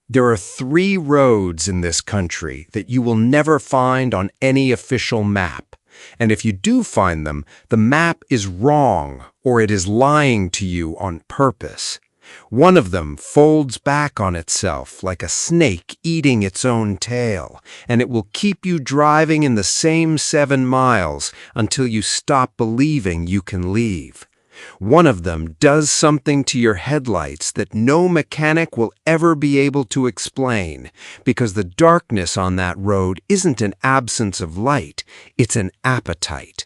There are three roads in this country that you will never find on any official map. And if you do find them, the map is wrong or it is lying to you on purpose. One of them folds back on itself like a snake eating its own tail, and it will keep you driving in the same 7 miles until you stop believing you can leave. One of them does something to your headlights that no mechanic will ever be able to explain, because the darkness on that road isn't an absence of light, it's an appetite.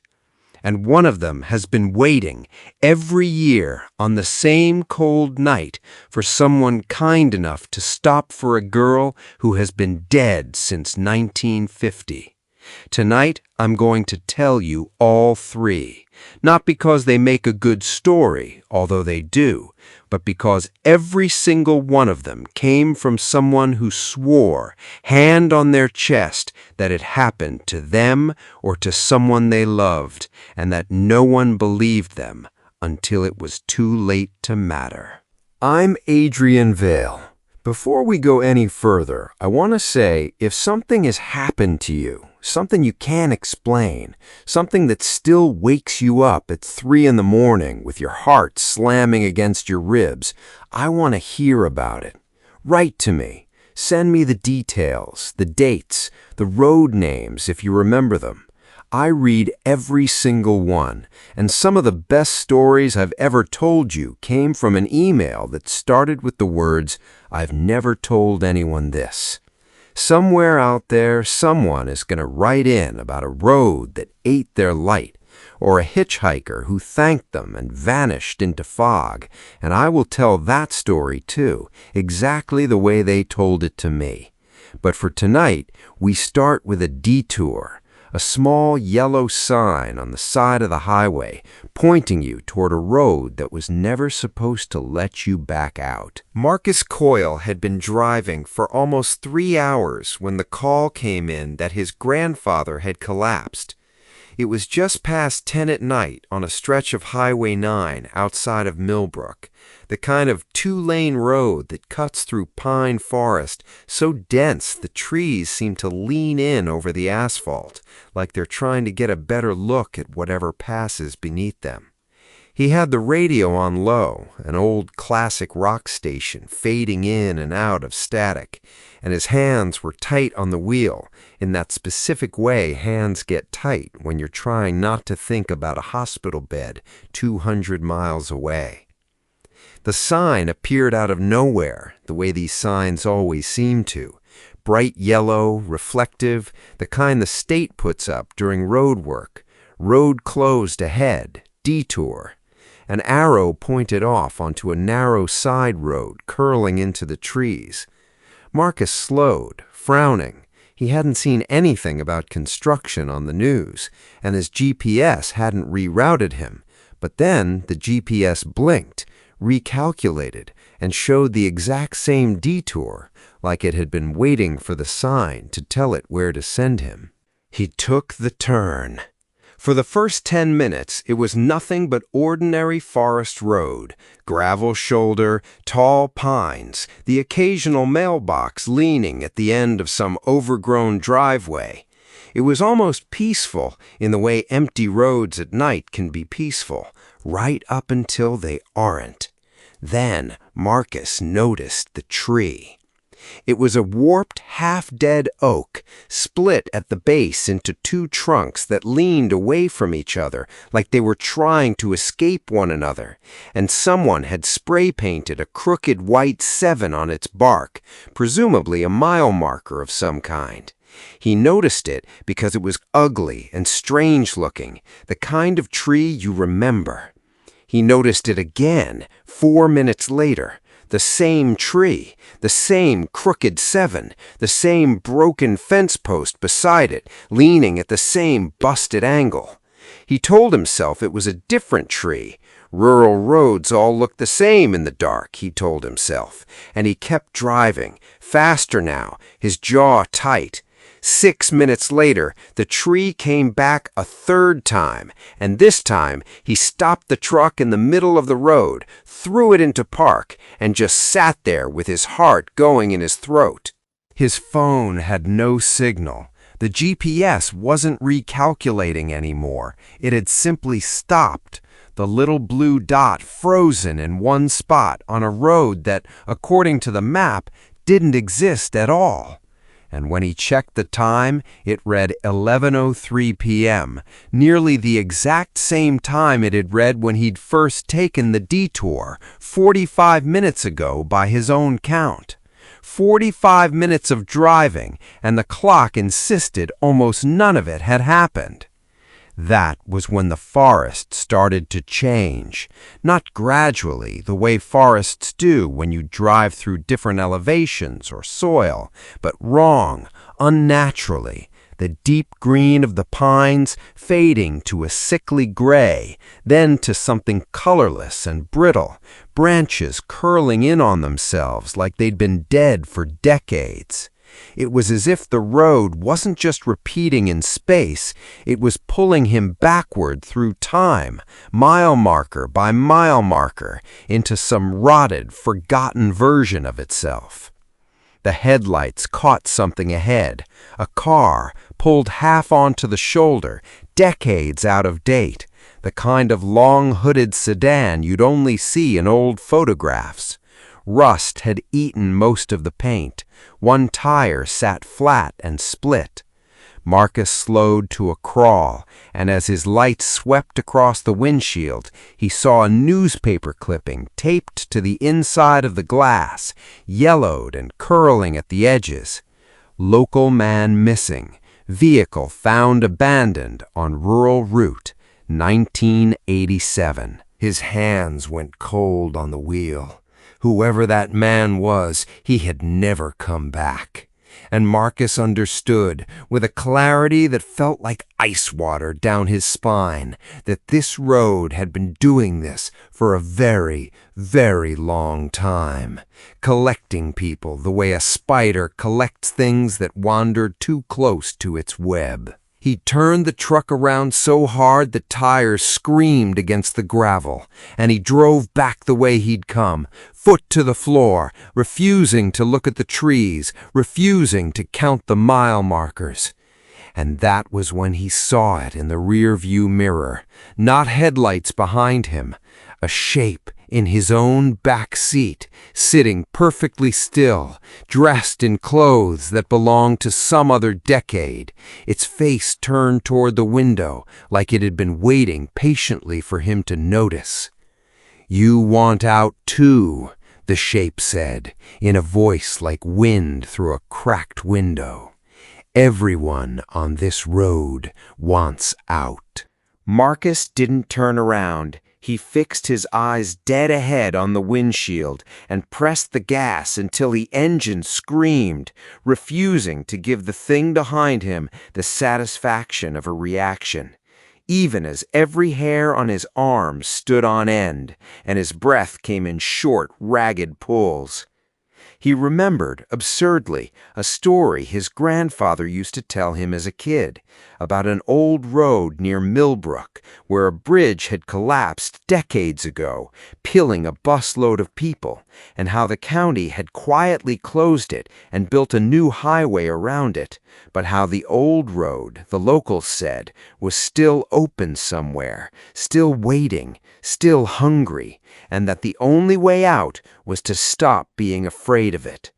And one of them has been waiting every year on the same cold night for someone kind enough to stop for a girl who has been dead since 1950. Tonight, I'm going to tell you all three, not because they make a good story, although they do, but because every single one of them came from someone who swore, hand on their chest, that it happened to them or to someone they loved, and that no one believed them until it was too late to matter. I'm Adrian Vale. Before we go any further, I want to say if something has happened to you, something you can't explain, something that still wakes you up at 3 in the morning with your heart slamming against your ribs, I want to hear about it. Write to me. Send me the details, the dates, the road names if you remember them. I read every single one, and some of the best stories I've ever told you came from an email that started with the words, "I've never told anyone this." Somewhere out there, someone is going to write in about a road that ate their light, or a hitchhiker who thanked them and vanished into fog, and I will tell that story too, exactly the way they told it to me. But for tonight, we start with a detour. A small yellow sign on the side of the highway pointing you toward a road that was never supposed to let you back out. Marcus Coyle had been driving for almost 3 hours when the call came in that his grandfather had collapsed. It was just past 10 at night on a stretch of Highway 9 outside of Millbrook, the kind of 2-lane road that cuts through pine forest so dense the trees seem to lean in over the asphalt, like they're trying to get a better look at whatever passes beneath them. He had the radio on low, an old classic rock station fading in and out of static, and his hands were tight on the wheel, in that specific way hands get tight when you're trying not to think about a hospital bed 200 miles away. The sign appeared out of nowhere, the way these signs always seem to. Bright yellow, reflective, the kind the state puts up during road work. Road closed ahead, detour. An arrow pointed off onto a narrow side road curling into the trees. Marcus slowed, frowning. He hadn't seen anything about construction on the news, and his GPS hadn't rerouted him. But then the GPS blinked, recalculated, and showed the exact same detour, like it had been waiting for the sign to tell it where to send him. He took the turn. For the first 10 minutes, it was nothing but ordinary forest road, gravel shoulder, tall pines, the occasional mailbox leaning at the end of some overgrown driveway. It was almost peaceful in the way empty roads at night can be peaceful, right up until they aren't. Then Marcus noticed the tree. It was a warped, half-dead oak, split at the base into 2 trunks that leaned away from each other like they were trying to escape one another, and someone had spray-painted a crooked white 7 on its bark, presumably a mile marker of some kind. He noticed it because it was ugly and strange-looking, the kind of tree you remember. He noticed it again 4 minutes later. The same tree, the same crooked 7, the same broken fence post beside it, leaning at the same busted angle. He told himself it was a different tree. Rural roads all look the same in the dark, he told himself, and he kept driving, faster now, his jaw tight. 6 minutes later, the tree came back a third time, and this time he stopped the truck in the middle of the road, threw it into park, and just sat there with his heart going in his throat. His phone had no signal. The GPS wasn't recalculating anymore. It had simply stopped. The little blue dot frozen in one spot on a road that, according to the map, didn't exist at all. And when he checked the time, it read 11:03 p.m., nearly the exact same time it had read when he'd first taken the detour, 45 minutes ago by his own count. 45 minutes of driving, and the clock insisted almost none of it had happened. That was when the forest started to change, not gradually, the way forests do when you drive through different elevations or soil, but wrong, unnaturally, the deep green of the pines fading to a sickly gray, then to something colorless and brittle, branches curling in on themselves like they'd been dead for decades. It was as if the road wasn't just repeating in space, it was pulling him backward through time, mile marker by mile marker, into some rotted, forgotten version of itself. The headlights caught something ahead, a car pulled half onto the shoulder, decades out of date, the kind of long-hooded sedan you'd only see in old photographs. Rust had eaten most of the paint. One tire sat flat and split. Marcus slowed to a crawl, and as his light swept across the windshield, he saw a newspaper clipping taped to the inside of the glass, yellowed and curling at the edges. Local man missing. Vehicle found abandoned on rural route, 1987. His hands went cold on the wheel. Whoever that man was, he had never come back. And Marcus understood, with a clarity that felt like ice water down his spine, that this road had been doing this for a very, very long time, collecting people the way a spider collects things that wander too close to its web. He turned the truck around so hard the tires screamed against the gravel, and he drove back the way he'd come, foot to the floor, refusing to look at the trees, refusing to count the mile markers. And that was when he saw it in the rear-view mirror, not headlights behind him, a shape in his own back seat, sitting perfectly still, dressed in clothes that belonged to some other decade, its face turned toward the window like it had been waiting patiently for him to notice. "You want out too," the shape said, in a voice like wind through a cracked window. "Everyone on this road wants out." Marcus didn't turn around. He fixed his eyes dead ahead on the windshield and pressed the gas until the engine screamed, refusing to give the thing behind him the satisfaction of a reaction, even as every hair on his arm stood on end and his breath came in short, ragged pulls. He remembered, absurdly, a story his grandfather used to tell him as a kid about an old road near Millbrook where a bridge had collapsed decades ago, killing a busload of people, and how the county had quietly closed it and built a new highway around it, but how the old road, the locals said, was still open somewhere, still waiting, still hungry, and that the only way out was to stop being afraid of it.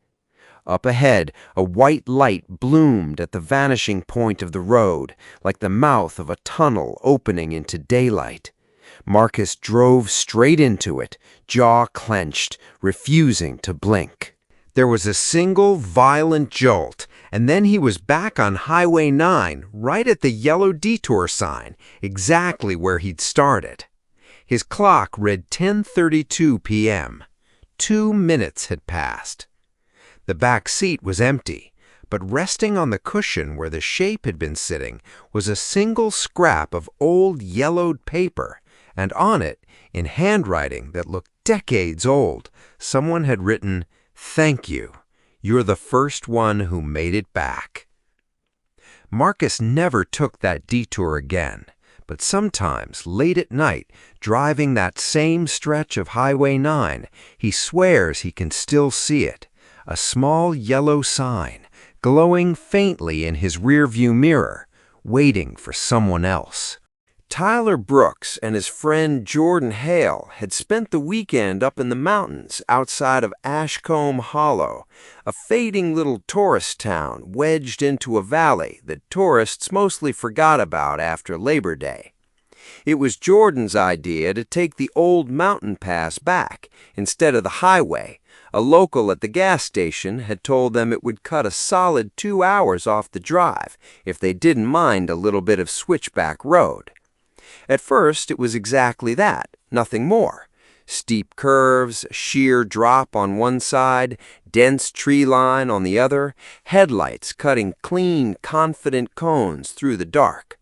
Up ahead, a white light bloomed at the vanishing point of the road, like the mouth of a tunnel opening into daylight. Marcus drove straight into it, jaw clenched, refusing to blink. There was a single violent jolt, and then he was back on Highway 9, right at the yellow detour sign, exactly where he'd started. His clock read 10:32 p.m. 2 minutes had passed. The back seat was empty, but resting on the cushion where the shape had been sitting was a single scrap of old yellowed paper, and on it, in handwriting that looked decades old, someone had written, "Thank you. You're the first one who made it back." Marcus never took that detour again, but sometimes, late at night, driving that same stretch of Highway 9, he swears he can still see it, a small yellow sign, glowing faintly in his rearview mirror, waiting for someone else. Tyler Brooks and his friend Jordan Hale had spent the weekend up in the mountains outside of Ashcombe Hollow, a fading little tourist town wedged into a valley that tourists mostly forgot about after Labor Day. It was Jordan's idea to take the old mountain pass back instead of the highway. A local at the gas station had told them it would cut a solid 2 hours off the drive if they didn't mind a little bit of switchback road. At first, it was exactly that, nothing more. Steep curves, a sheer drop on one side, dense tree line on the other, headlights cutting clean, confident cones through the dark.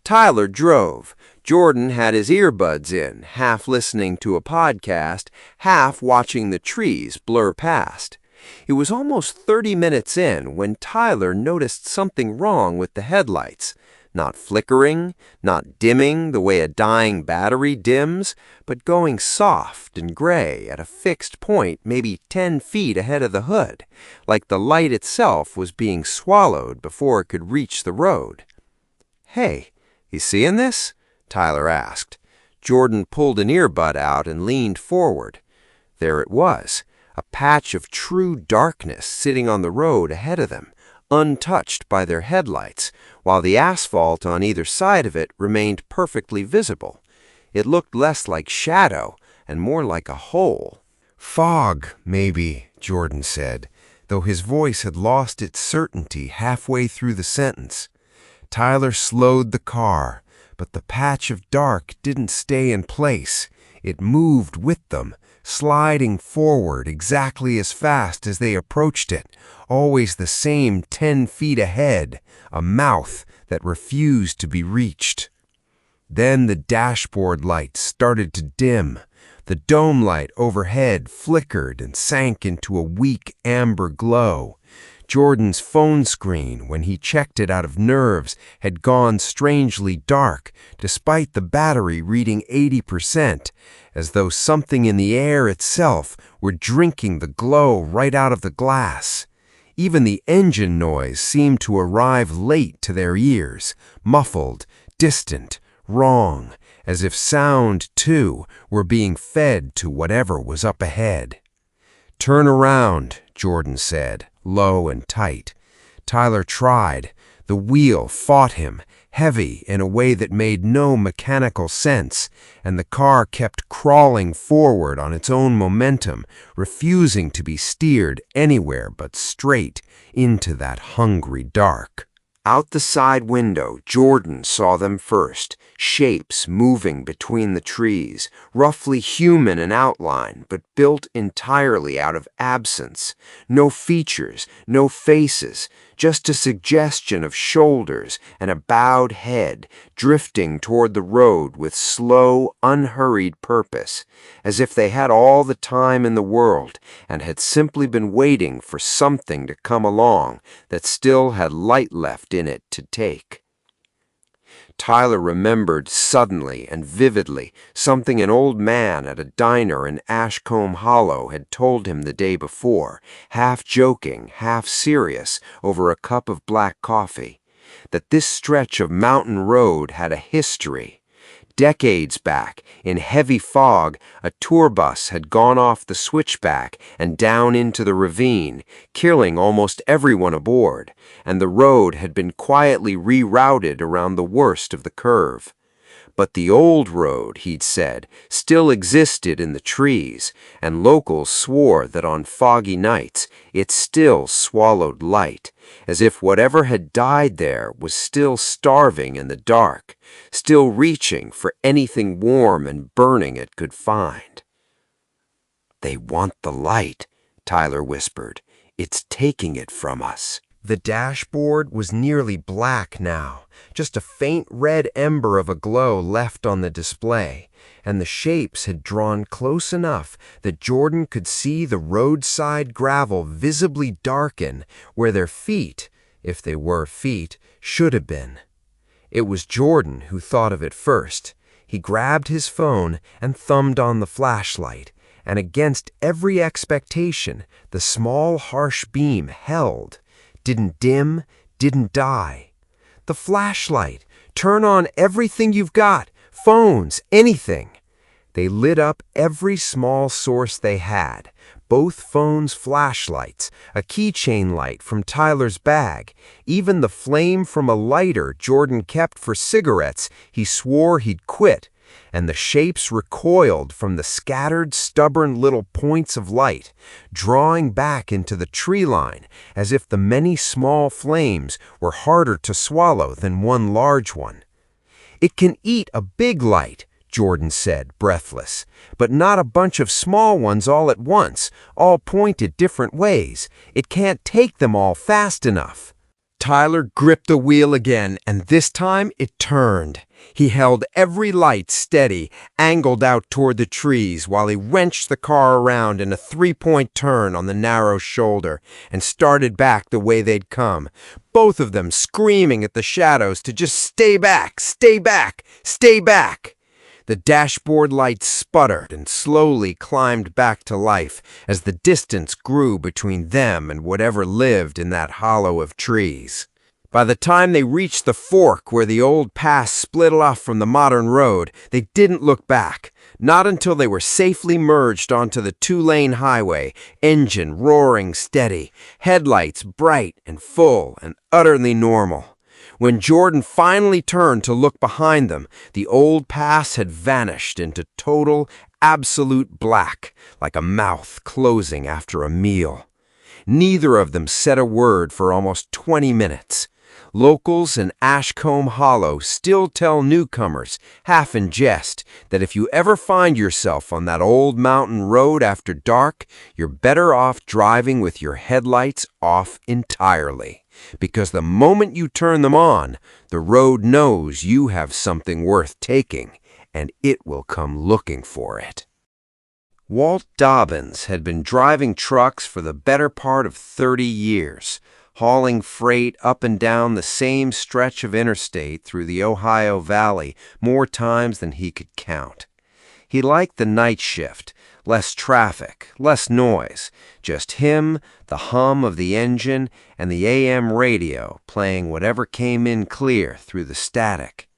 Tyler drove. Jordan had his earbuds in, half listening to a podcast, half watching the trees blur past. It was almost 30 minutes in when Tyler noticed something wrong with the headlights. Not flickering, not dimming the way a dying battery dims, but going soft and gray at a fixed point maybe 10 feet ahead of the hood, like the light itself was being swallowed before it could reach the road. "Hey, you seeing this?" Tyler asked. Jordan pulled an earbud out and leaned forward. There it was, a patch of true darkness sitting on the road ahead of them, untouched by their headlights, while the asphalt on either side of it remained perfectly visible. It looked less like shadow and more like a hole. "Fog, maybe," Jordan said, though his voice had lost its certainty halfway through the sentence. Tyler slowed the car, but the patch of dark didn't stay in place. It moved with them, sliding forward exactly as fast as they approached it, always the same 10 feet ahead, a mouth that refused to be reached. Then the dashboard lights started to dim. The dome light overhead flickered and sank into a weak amber glow. Jordan's phone screen, when he checked it out of nerves, had gone strangely dark, despite the battery reading 80%, as though something in the air itself were drinking the glow right out of the glass. Even the engine noise seemed to arrive late to their ears, muffled, distant, wrong, as if sound, too, were being fed to whatever was up ahead. "Turn around," Jordan said, low and tight. Tyler tried. The wheel fought him, heavy in a way that made no mechanical sense, and the car kept crawling forward on its own momentum, refusing to be steered anywhere but straight into that hungry dark. Out the side window, Jordan saw them first, shapes moving between the trees, roughly human in outline, but built entirely out of absence. No features, no faces, just a suggestion of shoulders and a bowed head, drifting toward the road with slow, unhurried purpose, as if they had all the time in the world and had simply been waiting for something to come along that still had light left in it to take. Tyler remembered suddenly and vividly something an old man at a diner in Ashcombe Hollow had told him the day before, half joking, half serious, over a cup of black coffee, that this stretch of mountain road had a history. Decades back, in heavy fog, a tour bus had gone off the switchback and down into the ravine, killing almost everyone aboard, and the road had been quietly rerouted around the worst of the curve. But the old road, he'd said, still existed in the trees, and locals swore that on foggy nights it still swallowed light, as if whatever had died there was still starving in the dark, still reaching for anything warm and burning it could find. "They want the light," Tyler whispered. "It's taking it from us." The dashboard was nearly black now, just a faint red ember of a glow left on the display, and the shapes had drawn close enough that Jordan could see the roadside gravel visibly darken where their feet, if they were feet, should have been. It was Jordan who thought of it first. He grabbed his phone and thumbed on the flashlight, and against every expectation, the small, harsh beam held, didn't dim, didn't die. The flashlight! Turn on everything you've got, phones, anything. They lit up every small source they had, both phones' flashlights, a keychain light from Tyler's bag, even the flame from a lighter Jordan kept for cigarettes he swore he'd quit, and the shapes recoiled from the scattered, stubborn little points of light, drawing back into the tree line as if the many small flames were harder to swallow than one large one. "It can eat a big light," Jordan said, breathless, "but not a bunch of small ones all at once, all pointed different ways. It can't take them all fast enough." Tyler gripped the wheel again, and this time it turned. He held every light steady, angled out toward the trees, while he wrenched the car around in a three-point turn on the narrow shoulder and started back the way they'd come, both of them screaming at the shadows to just stay back, stay back, stay back. The dashboard light sputtered and slowly climbed back to life as the distance grew between them and whatever lived in that hollow of trees. By the time they reached the fork where the old pass split off from the modern road, they didn't look back. Not until they were safely merged onto the two-lane highway, engine roaring steady, headlights bright and full and utterly normal. When Jordan finally turned to look behind them, the old pass had vanished into total, absolute black, like a mouth closing after a meal. Neither of them said a word for almost 20 minutes. Locals in Ashcombe Hollow still tell newcomers, half in jest, that if you ever find yourself on that old mountain road after dark, you're better off driving with your headlights off entirely. Because the moment you turn them on, the road knows you have something worth taking, and it will come looking for it. Walt Dobbins had been driving trucks for the better part of 30 years, hauling freight up and down the same stretch of interstate through the Ohio Valley more times than he could count. He liked the night shift, less traffic, less noise, just him, the hum of the engine, and the AM radio playing whatever came in clear through the static.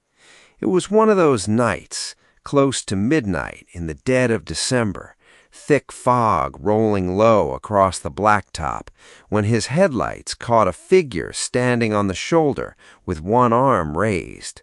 It was one of those nights, close to midnight in the dead of December, thick fog rolling low across the blacktop, when his headlights caught a figure standing on the shoulder with one arm raised.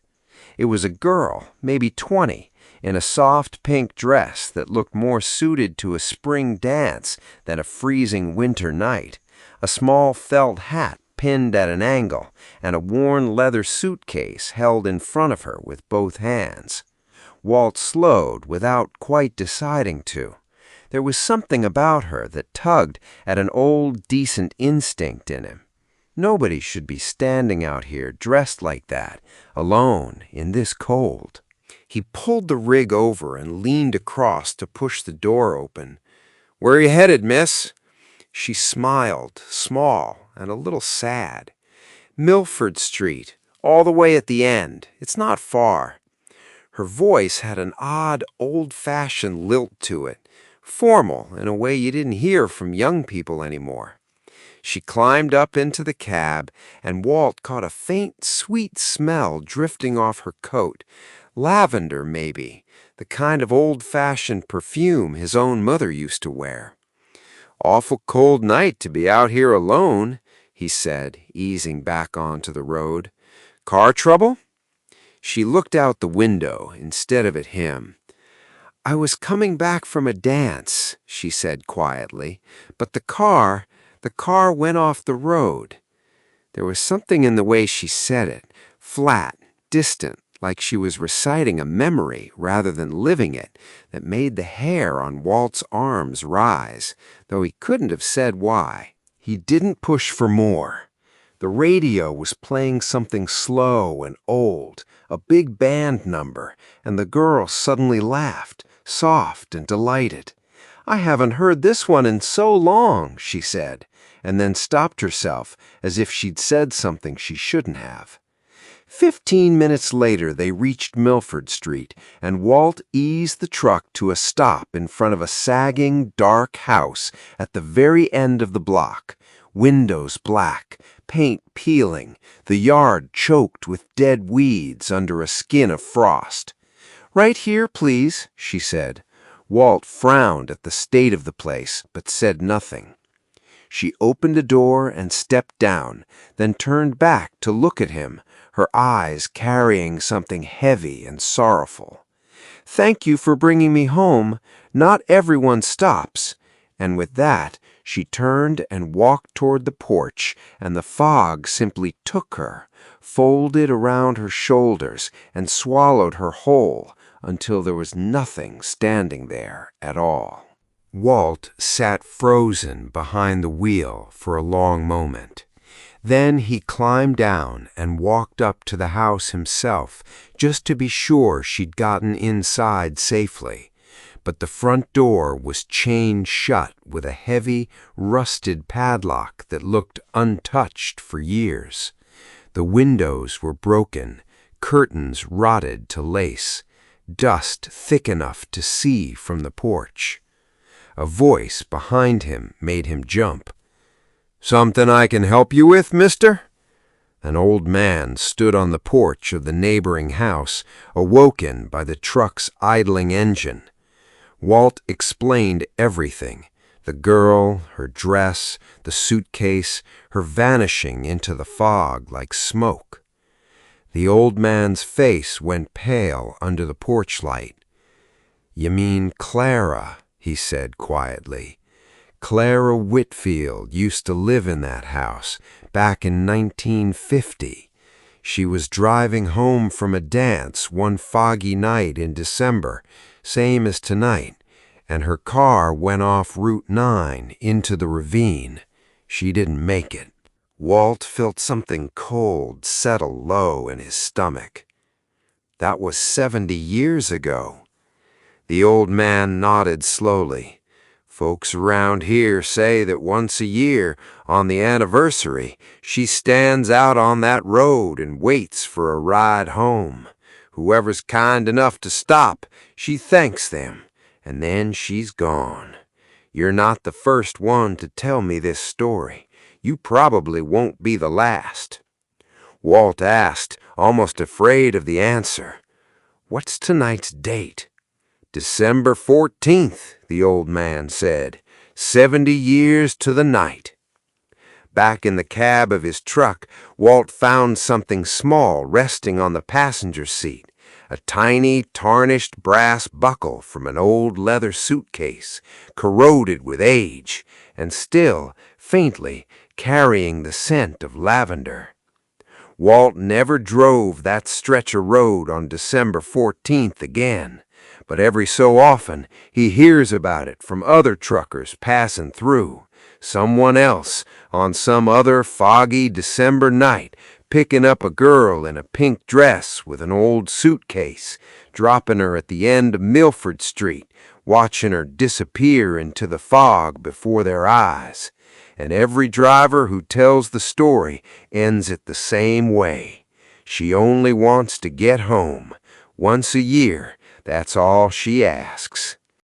It was a girl, maybe 20, in a soft pink dress that looked more suited to a spring dance than a freezing winter night, a small felt hat pinned at an angle, and a worn leather suitcase held in front of her with both hands. Walt slowed without quite deciding to. There was something about her that tugged at an old, decent instinct in him. Nobody should be standing out here dressed like that, alone, in this cold. He pulled the rig over and leaned across to push the door open. "Where are you headed, miss?" She smiled, small and a little sad. "Milford Street, all the way at the end. It's not far." Her voice had an odd, old-fashioned lilt to it, formal in a way you didn't hear from young people anymore. She climbed up into the cab, and Walt caught a faint, sweet smell drifting off her coat. Lavender, maybe, the kind of old-fashioned perfume his own mother used to wear. "Awful cold night to be out here alone," he said, easing back onto the road. "Car trouble?" She looked out the window instead of at him. "I was coming back from a dance," she said quietly, "but the car went off the road." There was something in the way she said it, flat, distant, like she was reciting a memory rather than living it, that made the hair on Walt's arms rise, though he couldn't have said why. He didn't push for more. The radio was playing something slow and old, a big band number, and the girl suddenly laughed, soft and delighted. "I haven't heard this one in so long," she said, and then stopped herself as if she'd said something she shouldn't have. 15 minutes later, they reached Milford Street, and Walt eased the truck to a stop in front of a sagging, dark house at the very end of the block. Windows black, paint peeling, the yard choked with dead weeds under a skin of frost. "Right here, please," she said. Walt frowned at the state of the place, but said nothing. She opened a door and stepped down, then turned back to look at him, her eyes carrying something heavy and sorrowful. "Thank you for bringing me home. Not everyone stops." And with that, she turned and walked toward the porch, and the fog simply took her, folded around her shoulders, and swallowed her whole until there was nothing standing there at all. Walt sat frozen behind the wheel for a long moment. Then he climbed down and walked up to the house himself, just to be sure she'd gotten inside safely. But the front door was chained shut with a heavy, rusted padlock that looked untouched for years. The windows were broken, curtains rotted to lace, dust thick enough to see from the porch. A voice behind him made him jump. "Something I can help you with, mister?" An old man stood on the porch of the neighboring house, awoken by the truck's idling engine. Walt explained everything: the girl, her dress, the suitcase, her vanishing into the fog like smoke. The old man's face went pale under the porch light. "You mean Clara," he said quietly. "Clara Whitfield used to live in that house back in 1950. She was driving home from a dance one foggy night in December, same as tonight, and her car went off Route 9 into the ravine. She didn't make it." Walt felt something cold settle low in his stomach. That was 70 years ago. The old man nodded slowly. "Folks around here say that once a year, on the anniversary, she stands out on that road and waits for a ride home. Whoever's kind enough to stop, she thanks them, and then she's gone. You're not the first one to tell me this story. You probably won't be the last." Walt asked, almost afraid of the answer, "What's tonight's date?" "December 14th, the old man said. 70 years to the night." Back in the cab of his truck, Walt found something small resting on the passenger seat, a tiny, tarnished brass buckle from an old leather suitcase, corroded with age, and still, faintly, carrying the scent of lavender. Walt never drove that stretch of road on December 14th again, but every so often he hears about it from other truckers passing through. Someone else, on some other foggy December night, picking up a girl in a pink dress with an old suitcase, dropping her at the end of Milford Street, watching her disappear into the fog before their eyes. And every driver who tells the story ends it the same way. She only wants to get home. Once a year, that's all she asks.